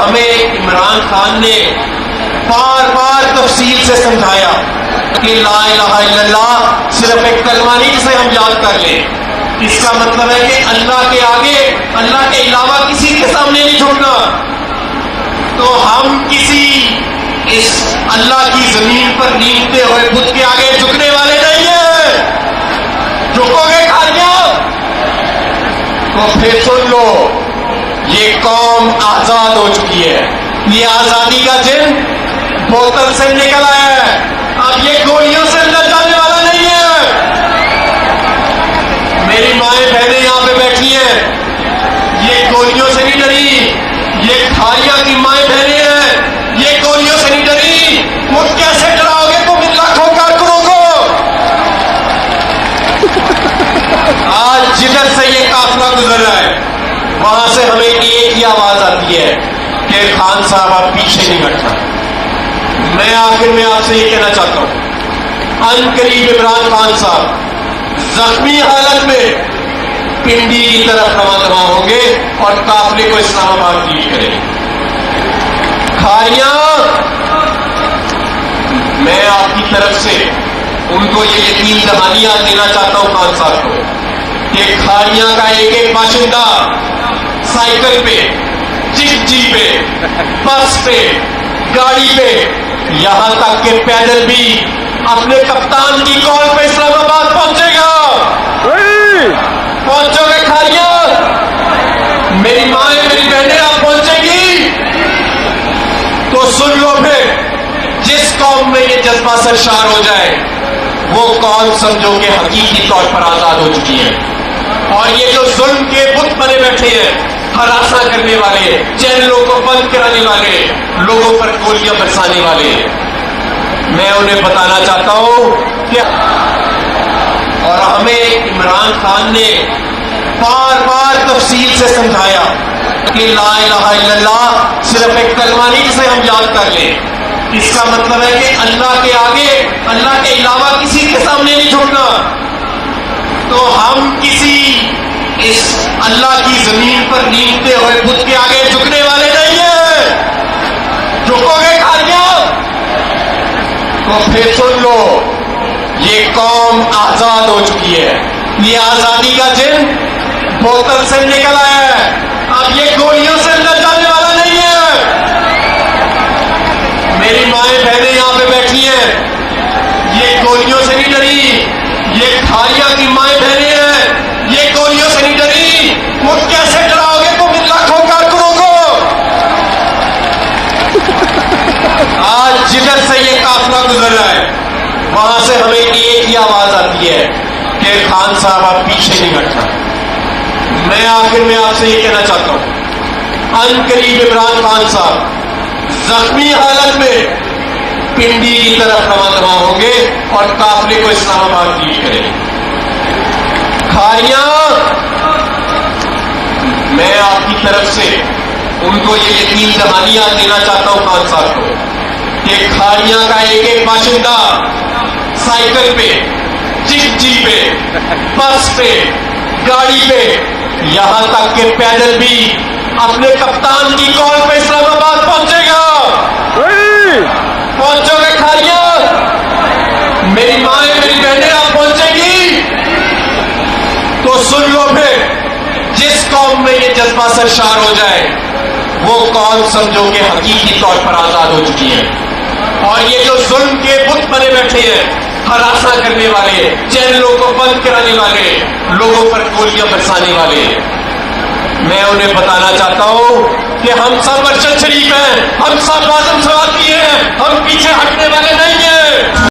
ہمیں عمران خان نے بار بار تفصیل سے سمجھایا کہ لا الہ الا اللہ صرف ایک کلمہ نہیں جسے ہم یاد کر لیں، اس کا مطلب ہے کہ اللہ کے آگے، اللہ کے علاوہ کسی کے سامنے نہیں جھکنا۔ تو ہم کسی اس اللہ کی زمین پر نیندتے ہوئے بت کے آگے جھکنے والے نہیں ہیں۔ جھکو گے کھالیاں تو پھر سن لو، یہ قوم آزاد ہو چکی ہے، یہ آزادی کا جن بوتل سے نکل آیا ہے، اب یہ گولیوں سے اندر جانے والا نہیں ہے۔ میری مائیں بہنیں یہاں پہ بیٹھی ہیں، یہ گولیوں سے نہیں ڈری، یہ کھالیاں کی مائیں بہنیں ہیں، یہ گولیوں سے نہیں ڈری۔ وہ کیسے ڈراؤ گے تم ان لاکھوں کارکنوں کو؟ آج جدھر سے یہ قافلہ گزر رہا ہے وہاں سے ہمیں ایک ہی آواز آتی ہے کہ خان صاحب آپ پیچھے نہیں ہٹنا۔ میں آخر میں آپ سے یہ کہنا چاہتا ہوں، ان قریب عمران خان صاحب زخمی حالت میں پنڈی کی طرف رواں ہوں گے اور قافلے کو اسلام آباد لیڈ کریں گے۔ کھاریاں، میں آپ کی طرف سے ان کو یہ یقین دہانیاں دینا چاہتا ہوں خان صاحب کو کہ کھاریاں کا ایک ایک باشندہ سائیکل پہ، جپ جی پہ، بس پہ، گاڑی پہ، یہاں تک کہ پیدل بھی اپنے کپتان کی کال پہ اسلام آباد پہنچے گا۔ پہنچو گے کھاریاں؟ میری مائیں، میری بہنیں آپ پہنچیں گی تو سن لو، پھر جس قوم میں یہ جذبہ سرشار ہو جائے وہ قوم سمجھو کہ حقیقی طور پر آزاد ہو چکی ہے۔ اور یہ جو ظلم کے بت بنے بیٹھے ہیں، ہراساں کرنے والے، چینلوں کو بند کرانے والے، لوگوں پر گولیاں برسانے والے، میں انہیں بتانا چاہتا ہوں کہ اور ہمیں عمران خان نے بار بار تفصیل سے سمجھایا کہ لا الہ الا اللہ صرف ایک کلمہ نہیں جسے ہم یاد کر لیں، اس کا مطلب ہے کہ اللہ کے آگے، اللہ کے علاوہ کسی کے سامنے نہیں جھکنا۔ تو ہم کسی اس اللہ کی زمین پر نیندتے ہوئے بت کے آگے جھکنے والے نہیں ہیں۔ جھکو گے کھالیاں تو پھر سن لو، یہ قوم آزاد ہو چکی ہے، یہ آزادی کا جن بوتل سے نکل آیا ہے، اب یہ گولیوں سے اندر جانے والا نہیں ہے۔ میری مائیں بہنیں یہاں پہ بیٹھی ہیں، یہ گولیوں سے نہیں ڈری، یہ کھالیاں کی مائیں بہنیں ہیں، یہ گولیوں سے نہیں ڈری۔ وہ کیسے ڈراؤ گے تم ان لاکھوں کارکنوں کو؟ آج جدھر سے یہ قافلہ گزر رہا ہے وہاں سے ہمیں ایک ہی آواز آتی ہے کہ خان صاحب آپ پیچھے نہیں ہٹنا۔ میں آخر میں آپ سے یہ کہنا چاہتا ہوں، ان قریب عمران خان صاحب زخمی حالت میں پنڈی کی طرف رواں ہوں گے اور قافلے کو اسلام آباد لیڈ کریں گے۔ کھاریاں، میں آپ کی طرف سے ان کو یہ یقین دہانیاں دینا چاہتا ہوں خان صاحب کو کہ کھاریاں کا ایک ایک باشندہ سائیکل پہ، جپ جی پہ، بس پہ، گاڑی پہ، یہاں تک کہ پیدل بھی اپنے کپتان کی کال پہ اسلام آباد پہنچے گا۔ پہنچو گے کھالیاں؟ میری مائیں، میری بہنیں آپ پہنچیں گی تو سن لو، پھر جس قوم میں یہ جذبہ سرشار ہو جائے وہ قوم سمجھو کہ حقیقی طور پر آزاد ہو چکی ہے۔ اور یہ جو ظلم کے بت بنے بیٹھے ہیں، ہراساں کرنے والے، چینلوں کو بند کرانے والے، لوگوں پر گولیاں برسانے والے، میں انہیں بتانا چاہتا ہوں کہ ہم سب ارشد شریف ہیں، ہم سب اعظم سواد کی ہیں، ہم پیچھے ہٹنے والے نہیں ہیں۔